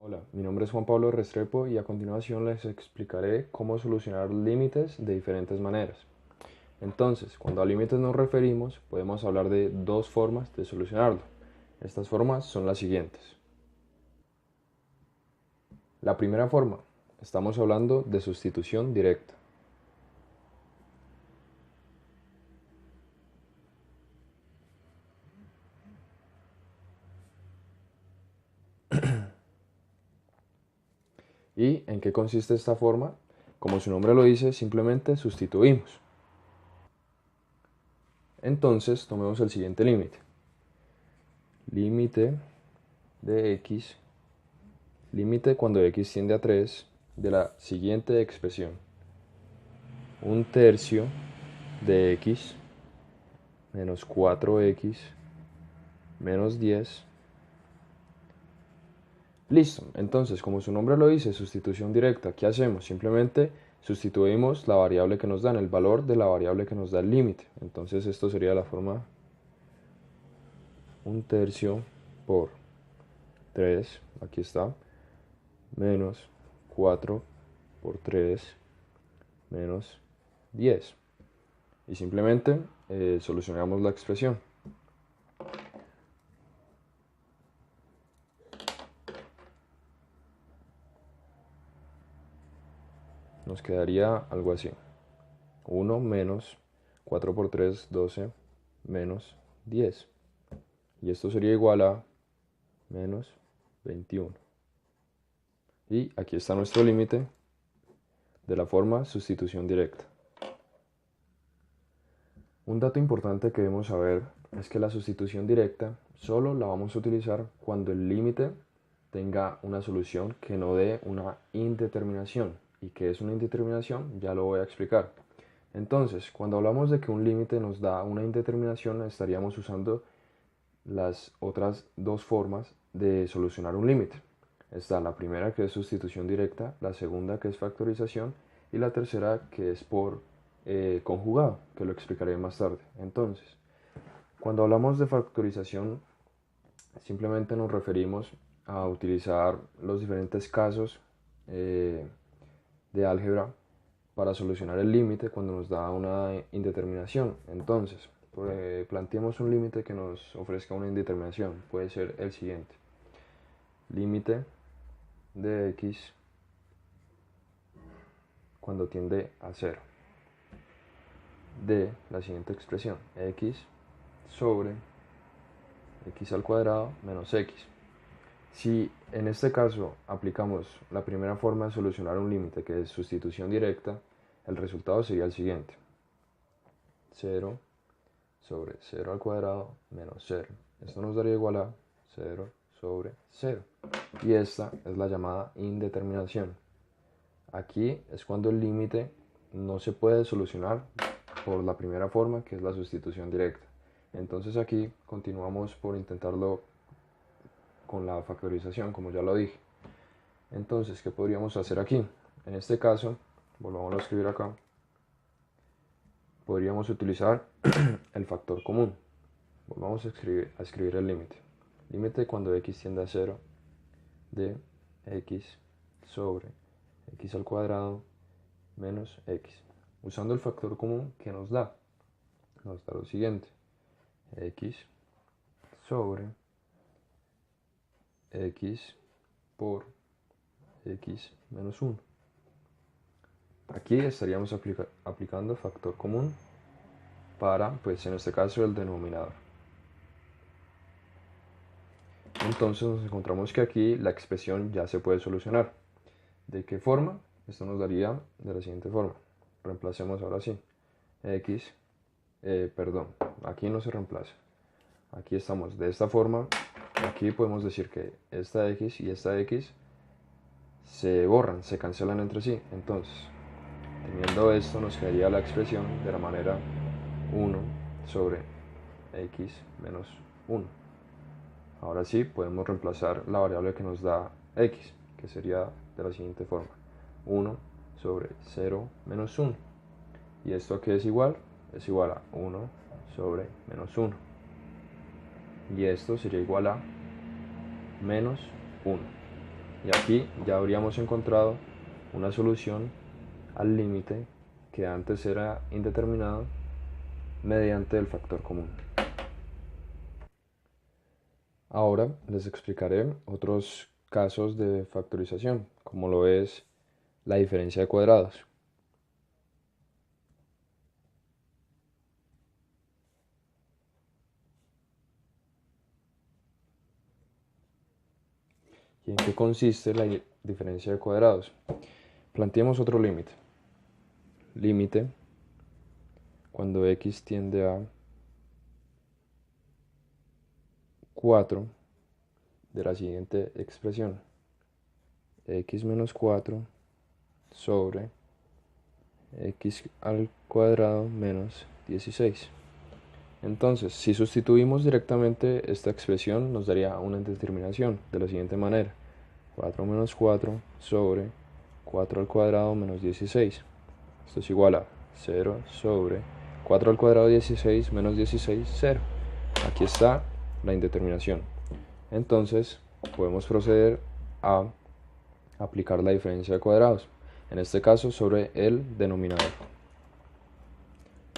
Hola, mi nombre es Juan Pablo Restrepo y a continuación les explicaré cómo solucionar límites de diferentes maneras. Entonces, cuando a límites nos referimos, podemos hablar de dos formas de solucionarlo. Estas formas son las siguientes. La primera forma, estamos hablando de sustitución directa. ¿Y en qué consiste esta forma? Como su nombre lo dice, simplemente sustituimos. Entonces, tomemos el siguiente límite. Límite de x, límite cuando x tiende a 3 de la siguiente expresión. Un tercio de x menos 4x menos 10. Listo, entonces como su nombre lo dice, sustitución directa, ¿qué hacemos? Simplemente sustituimos la variable que nos dan, el valor de la variable que nos da el límite. Entonces esto sería la forma un tercio por 3, aquí está, menos 4 por 3 menos 10. Y simplemente solucionamos la expresión. Nos quedaría algo así. 1 menos 4 por 3, 12, menos 10. Y esto sería igual a menos 21. Y aquí está nuestro límite de la forma sustitución directa. Un dato importante que debemos saber es que la sustitución directa solo la vamos a utilizar cuando el límite tenga una solución que no dé una indeterminación. ¿Y qué es una indeterminación? Ya lo voy a explicar. Entonces, cuando hablamos de que un límite nos da una indeterminación, estaríamos usando las otras dos formas de solucionar un límite. Está la primera, que es sustitución directa, la segunda, que es factorización, y la tercera, que es por conjugado, que lo explicaré más tarde. Entonces, cuando hablamos de factorización, simplemente nos referimos a utilizar los diferentes casos de álgebra para solucionar el límite cuando nos da una indeterminación. Entonces, planteemos un límite que nos ofrezca una indeterminación. Puede ser el siguiente. Límite de x cuando tiende a 0 de la siguiente expresión. X sobre x al cuadrado menos x. Si en este caso aplicamos la primera forma de solucionar un límite, que es sustitución directa, el resultado sería el siguiente. 0 sobre 0 al cuadrado menos 0. Esto nos daría igual a 0 sobre 0. Y esta es la llamada indeterminación. Aquí es cuando el límite no se puede solucionar por la primera forma, que es la sustitución directa. Entonces aquí continuamos por intentarlo con la factorización, como ya lo dije. Entonces, ¿qué podríamos hacer aquí? En este caso, volvamos a escribir acá, podríamos utilizar el factor común. Volvamos a escribir el límite. Límite cuando x tiende a 0 de x sobre x al cuadrado menos x. Usando el factor común que nos da lo siguiente. X sobre x por x menos 1. Aquí estaríamos aplicando factor común para, pues en este caso, el denominador. Entonces nos encontramos que aquí la expresión ya se puede solucionar. ¿De qué forma? Esto nos daría de la siguiente forma. Reemplacemos ahora sí. X, perdón, aquí no se reemplaza. Aquí estamos de esta forma. Aquí podemos decir que esta X y esta X se borran, se cancelan entre sí. Entonces, teniendo esto, nos quedaría la expresión de la manera 1 sobre x menos 1. Ahora sí, podemos reemplazar la variable que nos da x, que sería de la siguiente forma. 1 sobre 0 menos 1. ¿Y esto a qué es igual? Es igual a 1 sobre menos 1. Y esto sería igual a menos 1. Y aquí ya habríamos encontrado una solución al límite que antes era indeterminado mediante el factor común. Ahora les explicaré otros casos de factorización, como lo es la diferencia de cuadrados. ¿Y en qué consiste la diferencia de cuadrados? Planteemos otro límite. Límite cuando x tiende a 4 de la siguiente expresión: x menos 4 sobre x al cuadrado menos 16. Entonces, si sustituimos directamente esta expresión, nos daría una determinación de la siguiente manera: 4 menos 4 sobre 4 al cuadrado menos 16. Esto es igual a 0 sobre 4 al cuadrado 16 menos 16, 0. Aquí está la indeterminación. Entonces, podemos proceder a aplicar la diferencia de cuadrados, en este caso sobre el denominador.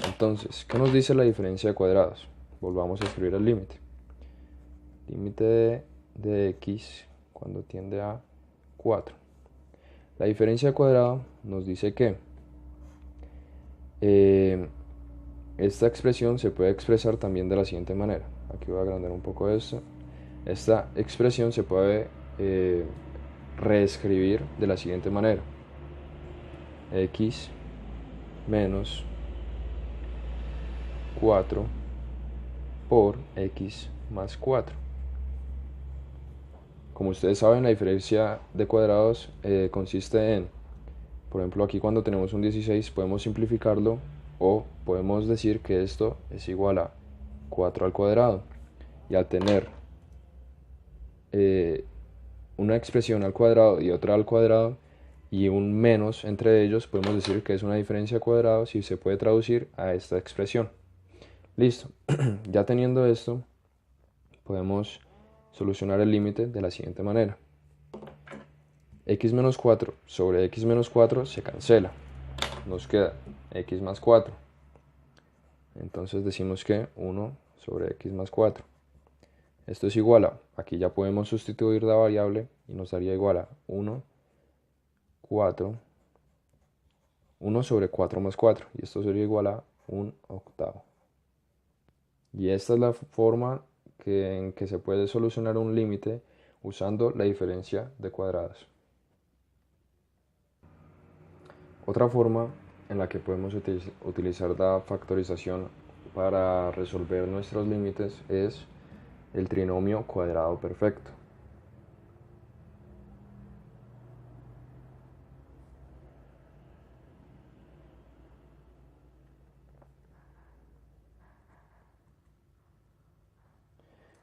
Entonces, ¿qué nos dice la diferencia de cuadrados? Volvamos a escribir el límite. Límite de x cuando tiende a 4. La diferencia de cuadrado nos dice que esta expresión se puede expresar también de la siguiente manera. Aquí voy a agrandar un poco esto. Esta expresión se puede reescribir de la siguiente manera: x menos 4 por x más 4. Como ustedes saben, la diferencia de cuadrados consiste en, por ejemplo, aquí cuando tenemos un 16 podemos simplificarlo o podemos decir que esto es igual a 4 al cuadrado. Y al tener una expresión al cuadrado y otra al cuadrado y un menos entre ellos, podemos decir que es una diferencia de cuadrados y se puede traducir a esta expresión. Listo. Ya teniendo esto, podemos solucionar el límite de la siguiente manera: x menos 4 sobre x menos 4 se cancela, nos queda x más 4. Entonces decimos que 1 sobre x más 4. Esto es igual a, aquí ya podemos sustituir la variable y nos daría igual a 1 sobre 4 más 4, y esto sería igual a 1/8. Y esta es la forma en que se puede solucionar un límite usando la diferencia de cuadrados. Otra forma en la que podemos utilizar la factorización para resolver nuestros límites es el trinomio cuadrado perfecto.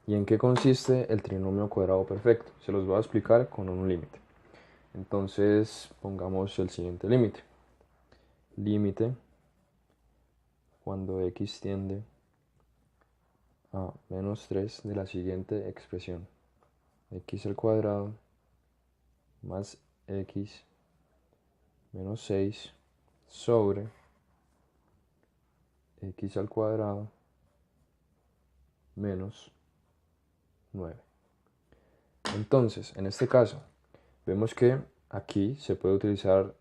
¿Y en qué consiste el trinomio cuadrado perfecto? Se los voy a explicar con un límite. Entonces pongamos el siguiente límite. Límite cuando x tiende a menos 3 de la siguiente expresión: x al cuadrado más x menos 6 sobre x al cuadrado menos 9. Entonces, en este caso, vemos que aquí se puede utilizar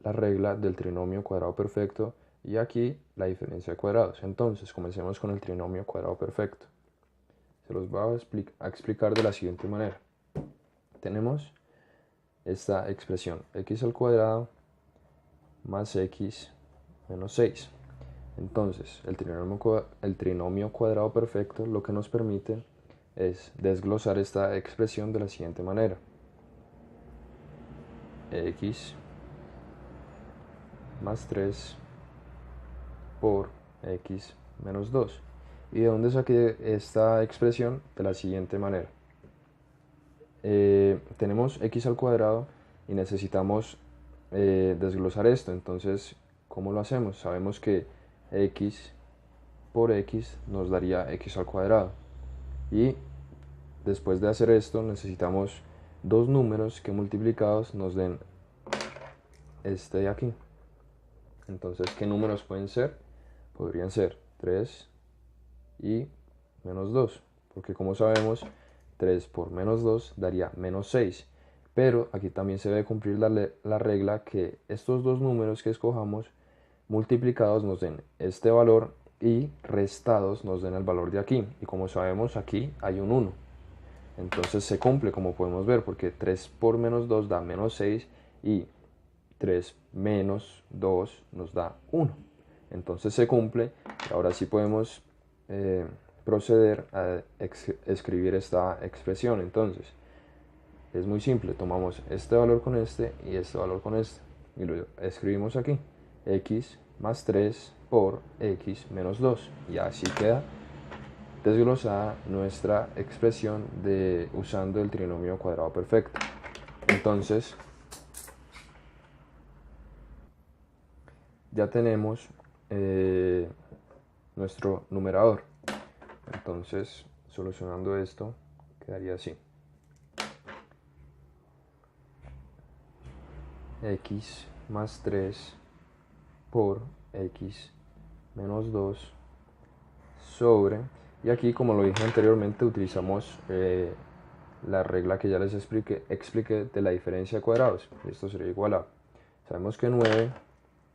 la regla del trinomio cuadrado perfecto y aquí la diferencia de cuadrados. Entonces, comencemos con el trinomio cuadrado perfecto. Se los voy a explicar de la siguiente manera. Tenemos esta expresión: x al cuadrado más x menos 6. Entonces, el trinomio cuadrado perfecto lo que nos permite es desglosar esta expresión de la siguiente manera: x más 3 por x menos 2. ¿Y de dónde saqué esta expresión? De la siguiente manera. Tenemos x al cuadrado y necesitamos desglosar esto. Entonces, ¿cómo lo hacemos? Sabemos que x por x nos daría x al cuadrado. Y después de hacer esto necesitamos dos números que multiplicados nos den este de aquí. Entonces, ¿qué números pueden ser? Podrían ser 3 y menos 2, porque como sabemos, 3 por menos 2 daría menos 6. Pero aquí también se debe cumplir la regla que estos dos números que escojamos multiplicados nos den este valor y restados nos den el valor de aquí. Y como sabemos, aquí hay un 1. Entonces se cumple, como podemos ver, porque 3 por menos 2 da menos 6 y 3 menos 2 nos da 1. Entonces se cumple y ahora sí podemos proceder a escribir esta expresión. Entonces es muy simple, tomamos este valor con este y este valor con este y lo escribimos aquí, x más 3 por x menos 2, y así queda desglosada nuestra expresión usando el trinomio cuadrado perfecto. Entonces ya tenemos nuestro numerador. Entonces, solucionando esto, quedaría así: x más 3 por x menos 2 sobre, y aquí, como lo dije anteriormente, utilizamos la regla que ya les expliqué de la diferencia de cuadrados. Esto sería igual a, sabemos que 9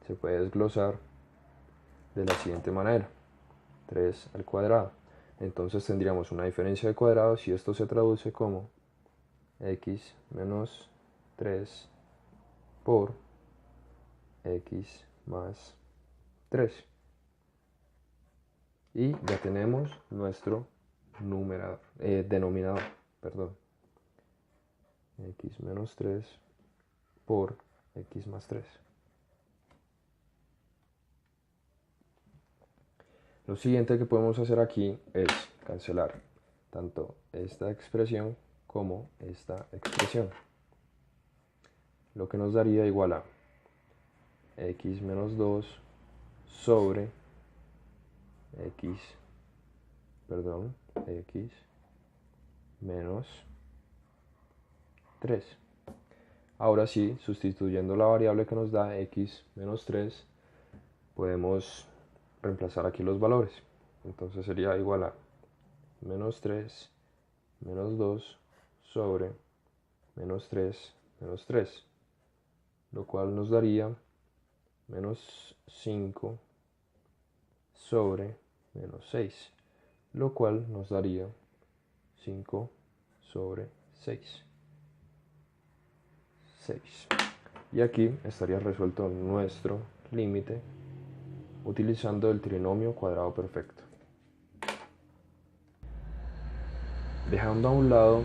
se puede desglosar de la siguiente manera: 3 al cuadrado. Entonces tendríamos una diferencia de cuadrados y esto se traduce como x menos 3 por x más 3. Y ya tenemos nuestro denominador, perdón, x menos 3 por x más 3. Lo siguiente que podemos hacer aquí es cancelar tanto esta expresión como esta expresión, lo que nos daría igual a x menos 2 sobre x menos 3. Ahora sí, sustituyendo la variable que nos da x menos 3, podemos reemplazar aquí los valores. Entonces sería igual a menos 3 menos 2 sobre menos 3 menos 3, lo cual nos daría menos 5 sobre menos 6, lo cual nos daría 5 sobre 6. Y aquí estaría resuelto nuestro límite utilizando el trinomio cuadrado perfecto. Dejando a un lado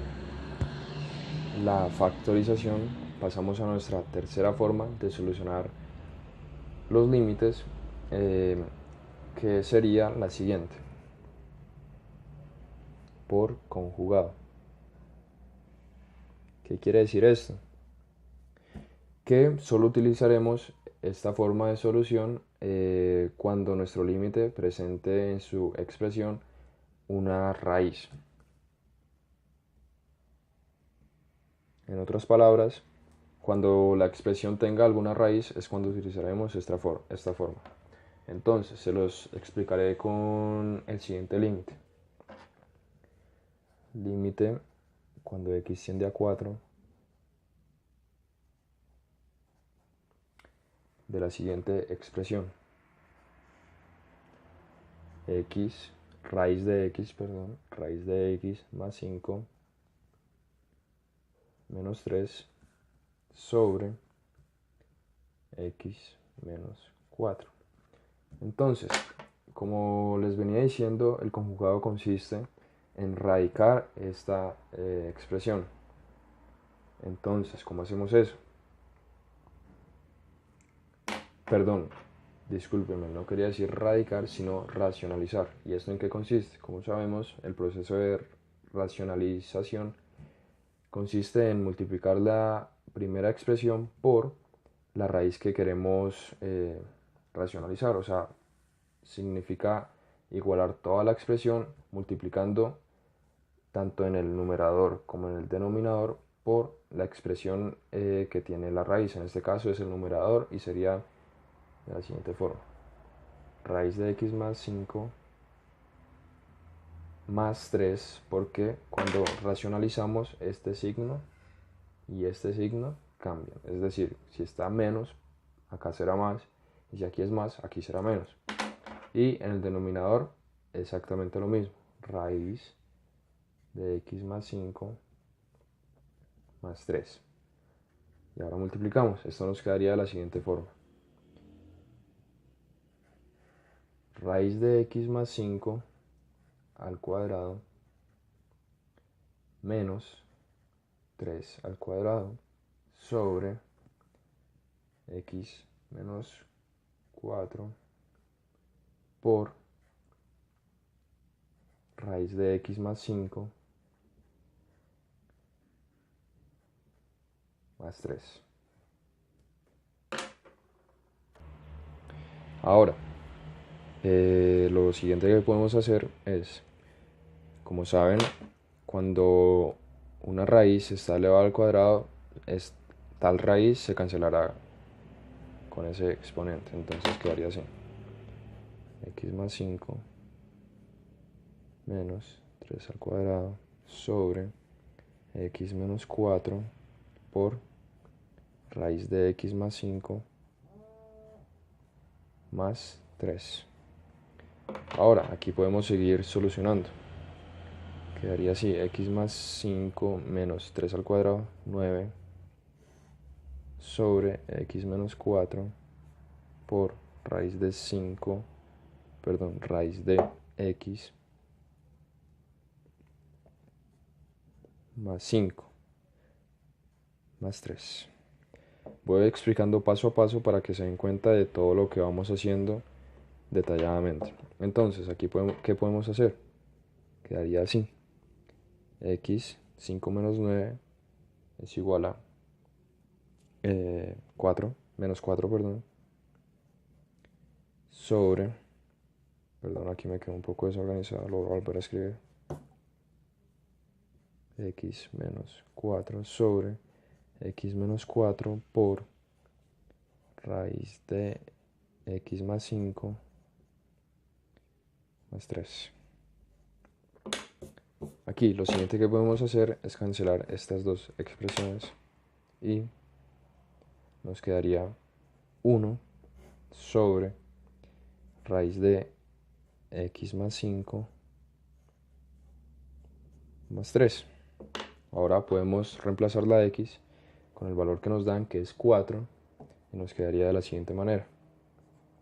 la factorización, pasamos a nuestra tercera forma de solucionar los límites, que sería la siguiente: por conjugado. ¿Qué quiere decir esto? Que solo utilizaremos esta forma de solución cuando nuestro límite presente en su expresión una raíz. En otras palabras, cuando la expresión tenga alguna raíz es cuando utilizaremos esta forma. Entonces, se los explicaré con el siguiente límite. Límite cuando x tiende a 4 de la siguiente expresión: raíz de x más 5 menos 3 sobre x menos 4. Entonces, como les venía diciendo, el conjugado consiste en radicar esta expresión. Entonces, ¿cómo hacemos eso? Perdón, discúlpenme, no quería decir radicar, sino racionalizar. ¿Y esto en qué consiste? Como sabemos, el proceso de racionalización consiste en multiplicar la primera expresión por la raíz que queremos racionalizar. O sea, significa igualar toda la expresión multiplicando tanto en el numerador como en el denominador por la expresión que tiene la raíz. En este caso es el numerador y sería de la siguiente forma. Raíz de x más 5 más 3, porque cuando racionalizamos este signo y este signo cambian. Es decir, si está menos, acá será más, y si aquí es más, aquí será menos. Y en el denominador exactamente lo mismo. Raíz de x más 5 más 3. Y ahora multiplicamos. Esto nos quedaría de la siguiente forma. Raíz de x más 5 al cuadrado menos 3 al cuadrado sobre x menos 4 por raíz de x más 5 más 3. Ahora, lo siguiente que podemos hacer es, como saben, cuando una raíz está elevada al cuadrado, tal raíz se cancelará con ese exponente, entonces quedaría así. X más 5 menos 3 al cuadrado sobre x menos 4 por raíz de x más 5 más 3. Ahora, aquí podemos seguir solucionando. Quedaría así, x más 5 menos 3 al cuadrado, 9, sobre x menos 4 por raíz de 5, perdón, raíz de x más 5 más 3. Voy explicando paso a paso para que se den cuenta de todo lo que vamos haciendo detalladamente. Entonces, aquí ¿qué podemos hacer? Quedaría así. X 5 menos 9 es igual a 4, menos 4, perdón, sobre, perdón, aquí me quedó un poco desorganizado, lo voy a volver a escribir. X menos 4 sobre x menos 4 por raíz de x más 5 más 3. Aquí lo siguiente que podemos hacer es cancelar estas dos expresiones y nos quedaría 1 sobre raíz de x más 5 más 3. Ahora podemos reemplazar la x con el valor que nos dan, que es 4, y nos quedaría de la siguiente manera.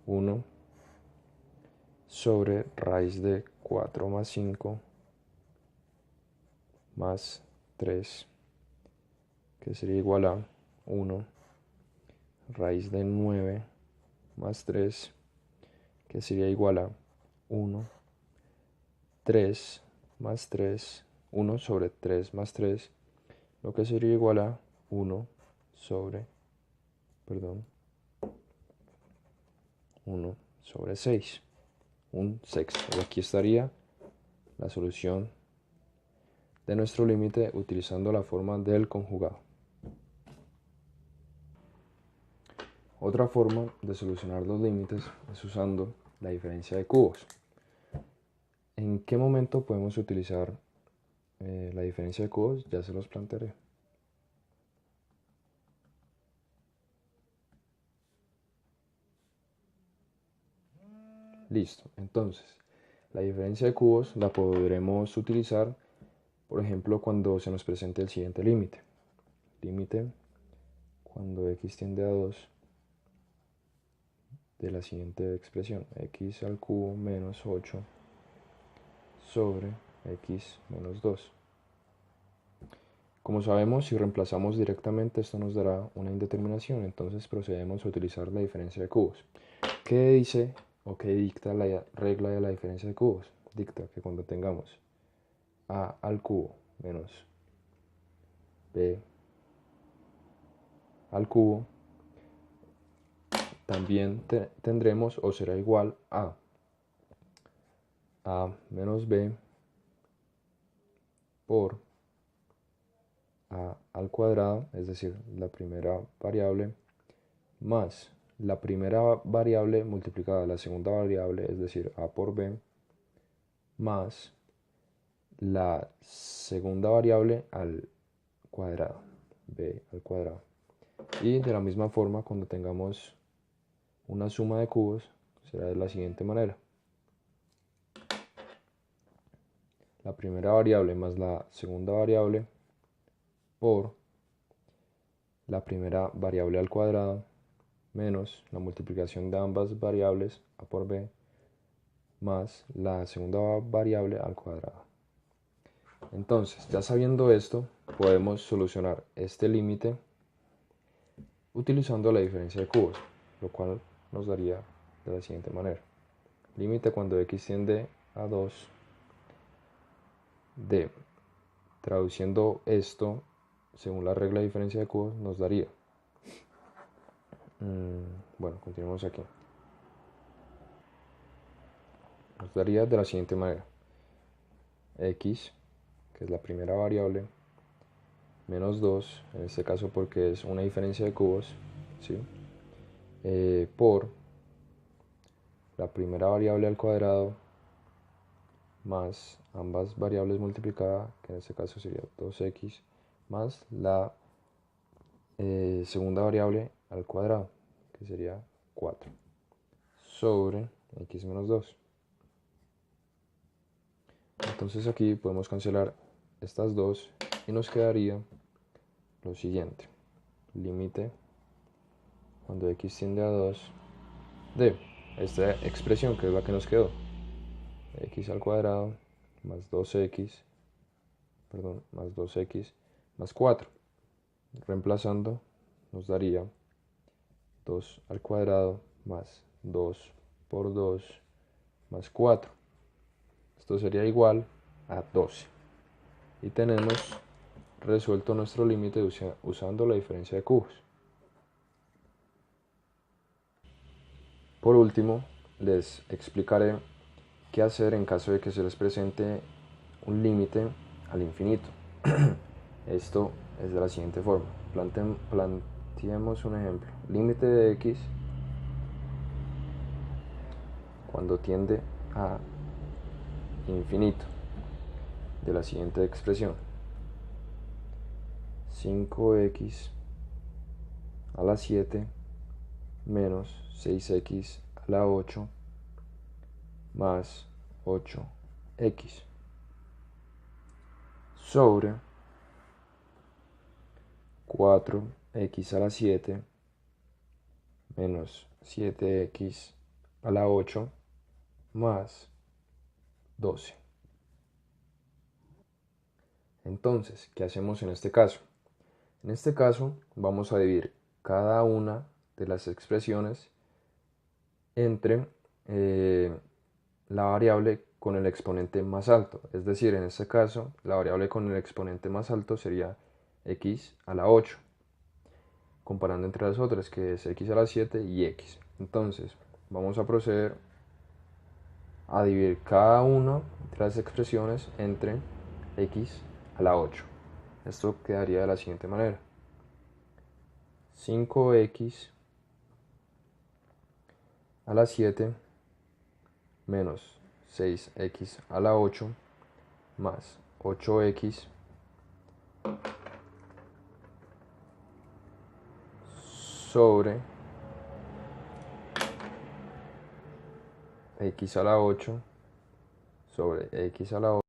1 sobre raíz de 4 más 5 más 3, que sería igual a 1 raíz de 9 más 3, que sería igual a 1, 3 más 3, 1 sobre 3 más 3, lo que sería igual a 1 sobre, perdón, 1 sobre 6, un sexto. Y aquí estaría la solución de nuestro límite utilizando la forma del conjugado. Otra forma de solucionar los límites es usando la diferencia de cubos. ¿En qué momento podemos utilizar la diferencia de cubos? Ya se los plantearé. Listo, entonces la diferencia de cubos la podremos utilizar, por ejemplo, cuando se nos presente el siguiente límite. Límite cuando x tiende a 2 de la siguiente expresión, x al cubo menos 8 sobre x menos 2. Como sabemos, si reemplazamos directamente esto nos dará una indeterminación, entonces procedemos a utilizar la diferencia de cubos. ¿Qué dice o qué dicta la regla de la diferencia de cubos? Dicta que cuando tengamos a al cubo menos b al cubo, también tendremos o será igual a menos b por a al cuadrado, es decir, la primera variable, más la primera variable multiplicada a la segunda variable, es decir, a por b, más la segunda variable al cuadrado, b al cuadrado. Y de la misma forma, cuando tengamos una suma de cubos, será de la siguiente manera. La primera variable más la segunda variable por la primera variable al cuadrado menos la multiplicación de ambas variables a por b más la segunda variable al cuadrado. Entonces, ya sabiendo esto, podemos solucionar este límite utilizando la diferencia de cubos, lo cual nos daría de la siguiente manera. Límite cuando x tiende a 2 de, traduciendo esto según la regla de diferencia de cubos, nos daría, bueno, continuemos aquí, nos daría de la siguiente manera: x, que es la primera variable, menos 2, en este caso porque es una diferencia de cubos, ¿sí? Por la primera variable al cuadrado más ambas variables multiplicadas, que en este caso sería 2x, más la segunda variable al cuadrado, que sería 4, sobre x menos 2. Entonces aquí podemos cancelar estas dos y nos quedaría lo siguiente: límite cuando x tiende a 2 de esta expresión, que es la que nos quedó, x al cuadrado más 2x, más 2x más 4. Reemplazando nos daría 2 al cuadrado más 2 por 2 más 4. Esto sería igual a 12. Y tenemos resuelto nuestro límite usando la diferencia de cubos. Por último, les explicaré qué hacer en caso de que se les presente un límite al infinito. Esto es de la siguiente forma. Planteemos un ejemplo. Límite de x cuando tiende a infinito, de la siguiente expresión: 5x a la 7 menos 6x a la 8 más 8x sobre 4x a la 7 menos 7x a la 8 más 12. Entonces, ¿qué hacemos en este caso? En este caso vamos a dividir cada una de las expresiones entre la variable con el exponente más alto. Es decir, en este caso la variable con el exponente más alto sería x a la 8, comparando entre las otras, que es x a la 7 y x. Entonces vamos a proceder a dividir cada una de las expresiones entre x a la 8. Esto quedaría de la siguiente manera: 5x a la 7 menos 6x a la 8 más 8x sobre x a la 8 sobre x a la 8